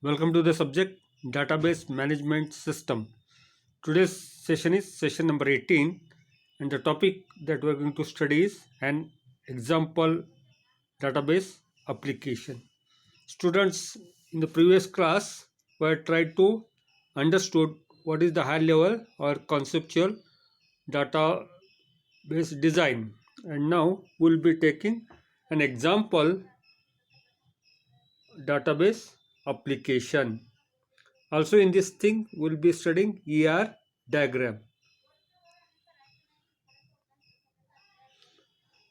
Welcome to the subject Database Management System. Today's session is session number 18, and the topic that we're going to study is an example database application. Students in the previous class were tried to understood what is the high level or conceptual database design, and now we'll be taking an example database application. Also in this thing we'll be studying ER diagram.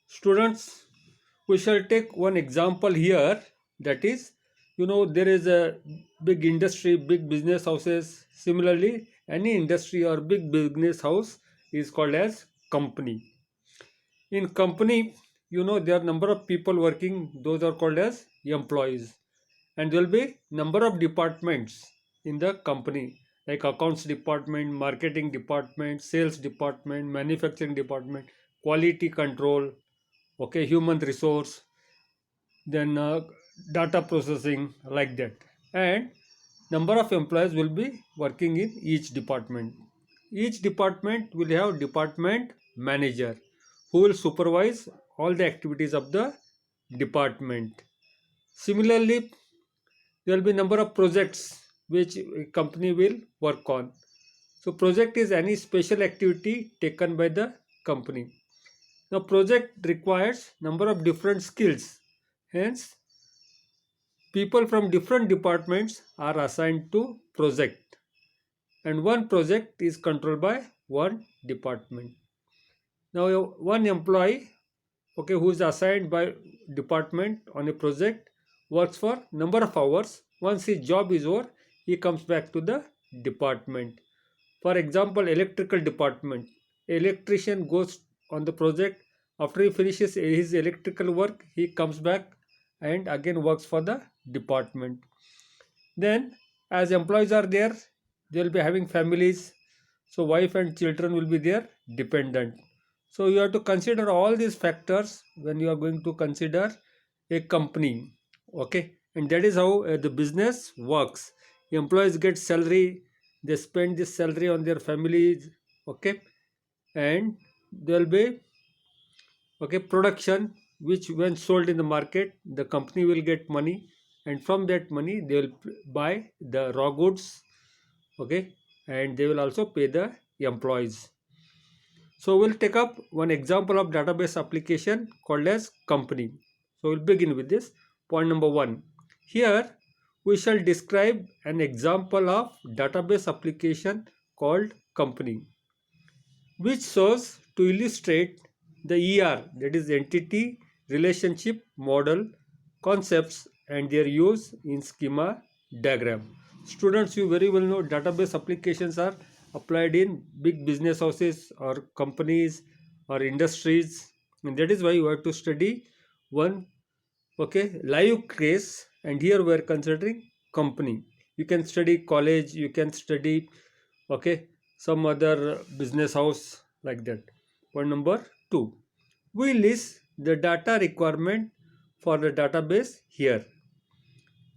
Students, we shall take one example here, that is, there is a big industry, big business houses. Similarly, any industry or big business house is called as company. In company, there are number of people working, those are called as employees, and there will be number of departments in the company, like accounts department, marketing department, sales department, manufacturing department, quality control, okay, human resource, then data processing, like that. And number of employees will be working in each department. Each department will have department manager who will supervise all the activities of the department. Similarly, there will be number of projects which a company will work on. So project is any special activity taken by the company. Now project requires number of different skills. Hence, people from different departments are assigned to project, and one project is controlled by one department. Now one employee, okay, who is assigned by department on a project, works for number of hours. Once his job is over, he comes back to the department. For example, electrical department, electrician goes on the project. After he finishes his electrical work, he comes back and again works for the department. Then, as employees are there, they will be having families. So, wife and children will be their dependent. So, you have to consider all these factors when you are going to consider a company. Okay, and that is how the business works. Employees get salary, they spend this salary on their families. Okay, and there will be, okay, production, which when sold in the market, the company will get money, and from that money they will buy the raw goods. Okay, and they will also pay the employees. So we'll take up one example of database application called as company. So we'll begin with this. Point number one, here we shall describe an example of database application called company, which serves to illustrate the ER, that is entity relationship model concepts and their use in schema diagram. Students, you very well know database applications are applied in big business houses or companies or industries, and that is why you have to study one, okay, live case, and here we are considering company. You can study college, you can study, okay, some other business house, like that. Point number two, we list the data requirement for the database here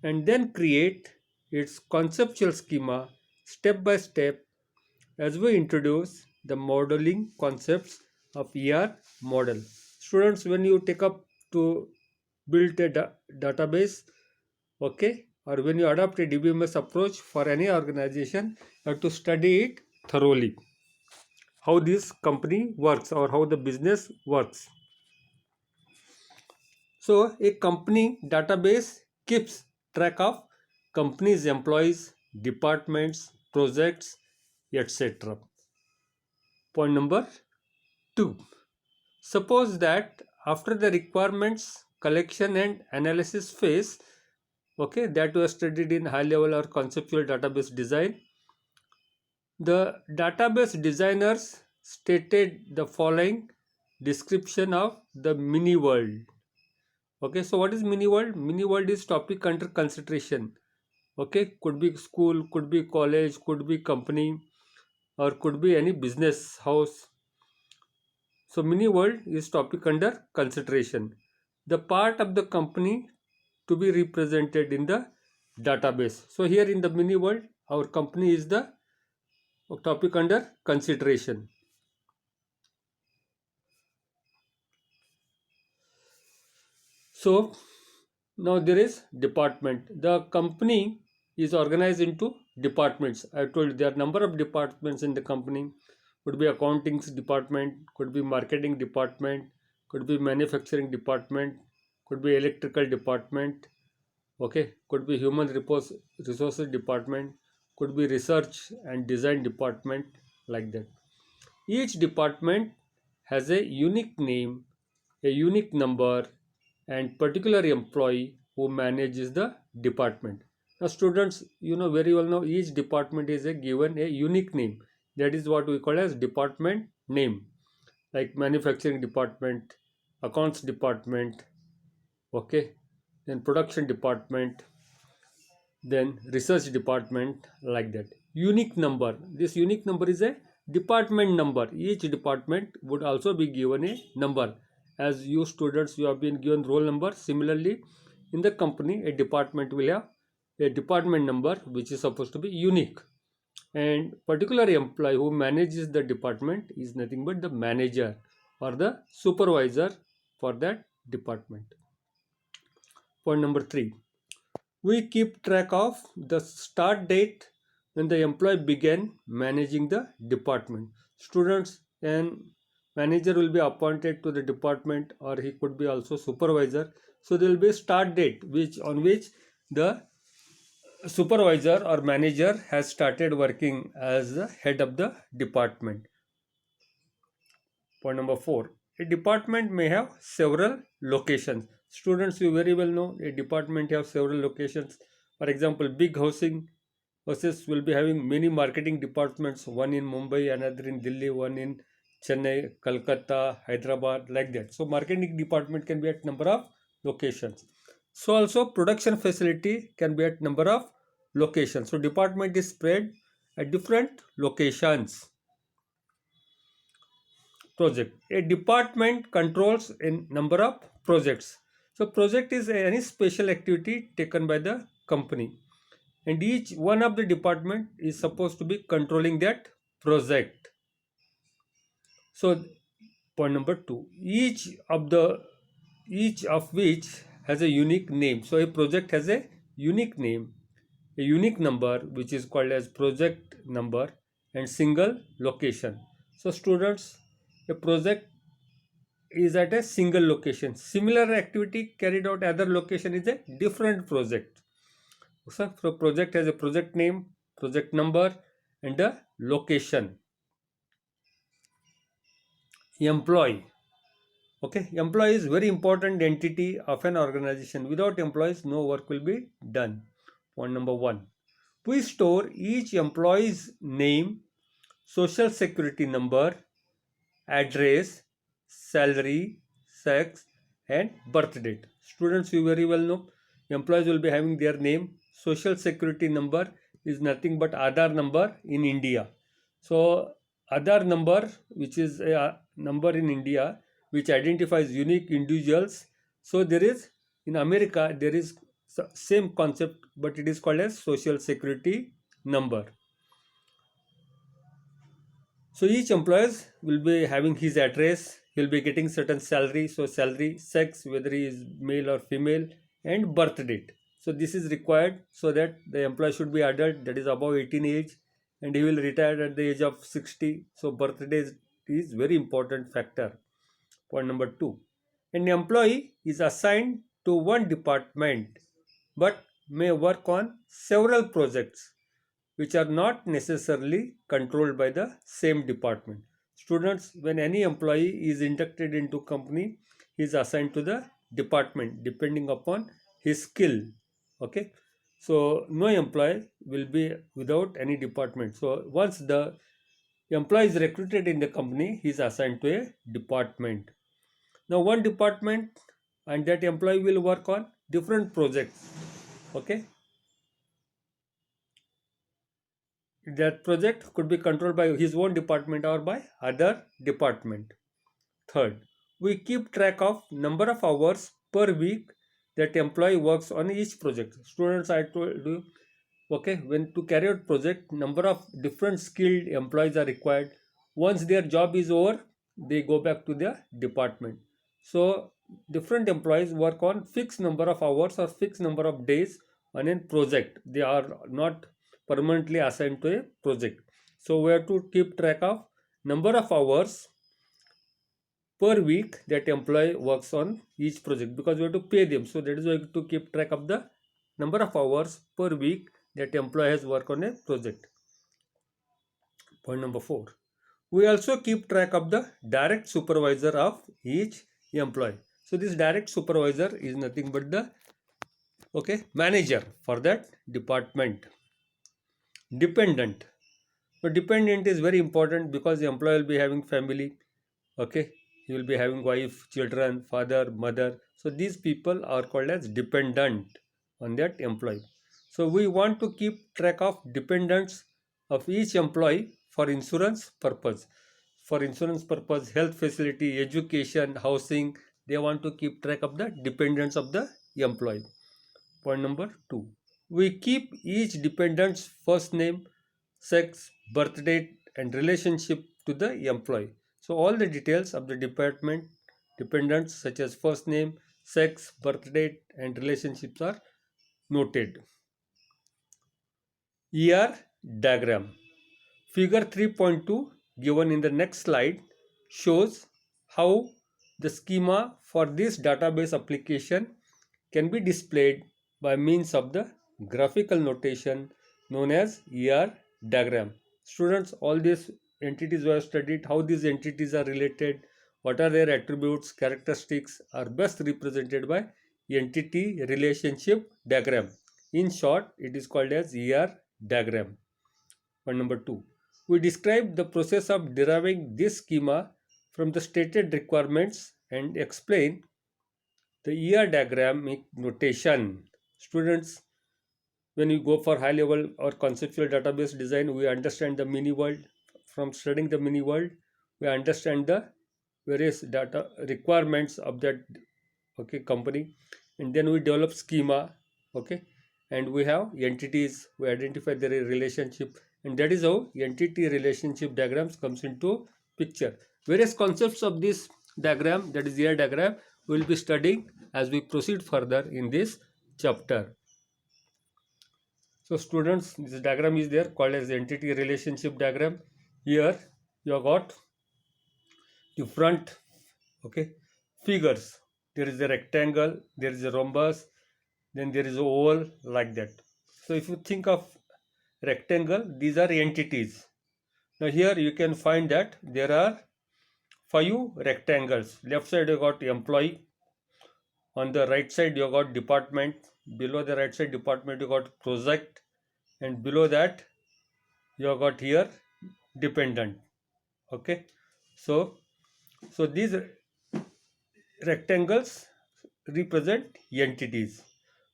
and then create its conceptual schema step by step as we introduce the modeling concepts of ER model. Students, when you take up to build a database, okay, or when you adopt a DBMS approach for any organization, you have to study it thoroughly, how this company works or how the business works. So a company database keeps track of company's employees, departments, projects, etc. Point number two, suppose that after the requirements collection and analysis phase, okay, that was studied in high level or conceptual database design, the database designers stated the following description of the mini world. Okay, so what is mini world? Mini world is topic under consideration. Okay, could be school, could be college, could be company, or could be any business house. So mini world is topic under consideration. The part of the company to be represented in the database. So here in the mini world, our company is the topic under consideration. So now there is department. The company is organized into departments. I told you there are number of departments in the company. Could be accounting department, could be marketing department, could be manufacturing department, could be electrical department, okay, could be human resources department, could be research and design department, like that. Each department has a unique name, a unique number, and particular employee who manages the department. Now, students, you know very well now each department is given a unique name. That is what we call as department name, like manufacturing department, accounts department, okay, then production department, then research department, like that. Unique number, this unique number is a department number. Each department would also be given a number. As you students, you have been given roll number. Similarly, in the company, a department will have a department number which is supposed to be unique, and particular employee who manages the department is nothing but the manager or the supervisor for that department. Point number 3, we keep track of the start date when the employee began managing the department. Students, and manager will be appointed to the department, or he could be also supervisor. So there will be a start date which on which the supervisor or manager has started working as the head of the department. Point number 4, a department may have several locations. Students, you very well know a department have several locations. For example, big housing houses will be having many marketing departments, one in Mumbai, another in Delhi, one in Chennai, Calcutta, Hyderabad, like that. So marketing department can be at number of locations. So also production facility can be at number of locations. So department is spread at different locations. Project, a department controls a number of projects. So project is any special activity taken by the company, and each one of the department is supposed to be controlling that project. So point number 2, each of which has a unique name. So a project has a unique name, a unique number which is called as project number, and single location. So students, a project is at a single location. Similar activity carried out other location is a different project. So project has a project name, project number, and a location. Employee, okay, employee is very important entity of an organization. Without employees, no work will be done. Point number 1, we store each employee's name, social security number, address, salary, sex, and birth date. Students, you very well know employees will be having their name. Social security number is nothing but Aadhaar number in India. So Aadhaar number, which is a number in India which identifies unique individuals. So there is in America there is same concept, but it is called as social security number. So each employee will be having his address, he will be getting certain salary, so salary, sex, whether he is male or female, and birth date. So this is required so that the employee should be adult, that is above 18 age, and he will retire at the age of 60. So birthday is very important factor. Point number 2, an employee is assigned to one department but may work on several projects which are not necessarily controlled by the same department. Students, when any employee is inducted into company, he is assigned to the department depending upon his skill. Okay, so no employee will be without any department. So once the employee is recruited in the company, he is assigned to a department. Now one department, and that employee will work on different projects. Okay, that project could be controlled by his own department or by other department. Third, we keep track of number of hours per week that employee works on each project. Students, I told you, okay, when to carry out project, number of different skilled employees are required. Once their job is over, they go back to their department. So different employees work on fixed number of hours or fixed number of days on a project. They are not permanently assigned to a project. So we have to keep track of number of hours per week that employee works on each project, because we have to pay them. So that is why we have to keep track of the number of hours per week that employee has worked on a project. Point number 4. We also keep track of the direct supervisor of each employee. So this direct supervisor is nothing but the manager for that department. Dependent. So dependent is very important because the employee will be having family. He will be having wife, children, father, mother. So these people are called as dependent on that employee. So we want to keep track of dependents of each employee for insurance purpose. For insurance purpose, health facility, education, housing, they want to keep track of the dependents of the employee. Point number 2. We keep each dependent's first name, sex, birth date, and relationship to the employee. So all the details of the dependents such as first name, sex, birth date, and relationships are noted. ER diagram. Figure 3.2 given in the next slide shows how the schema for this database application can be displayed by means of the graphical notation known as ER diagram. Students, all these entities we have studied, how these entities are related, what are their attributes, characteristics, are best represented by entity relationship diagram. In short, it is called as ER diagram. Point number 2. We describe the process of deriving this schema from the stated requirements and explain the ER diagramic notation. Students, when you go for high level or conceptual database design, we understand the mini world. From studying the mini world, we understand the various data requirements of that company, and then we develop schema, and we have entities, we identify their relationship, and that is how entity relationship diagrams comes into picture. Various concepts of this diagram, that is ER diagram, we will be studying as we proceed further in this chapter. So students, this diagram is there called as entity relationship diagram. Here you have got different figures. There is a rectangle, there is a rhombus, then there is a oval, like that. So if you think of rectangle, these are entities. Now here you can find that there are 5 rectangles. Left side you got employee, on the right side you got department, below the right side department you got project, and below that you got here dependent. So these rectangles represent entities,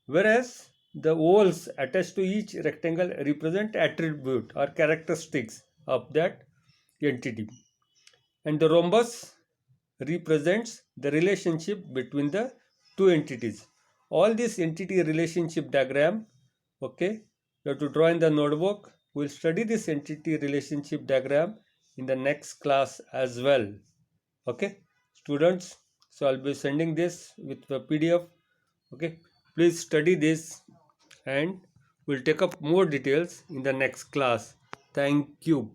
whereas the ovals attached to each rectangle represent attribute or characteristics of that entity, and the rhombus represents the relationship between the two entities. All this entity relationship diagram, you have to draw in the notebook. We'll study this entity relationship diagram in the next class as well. Students, so I'll be sending this with the PDF. Please study this, and we'll take up more details in the next class. Thank you.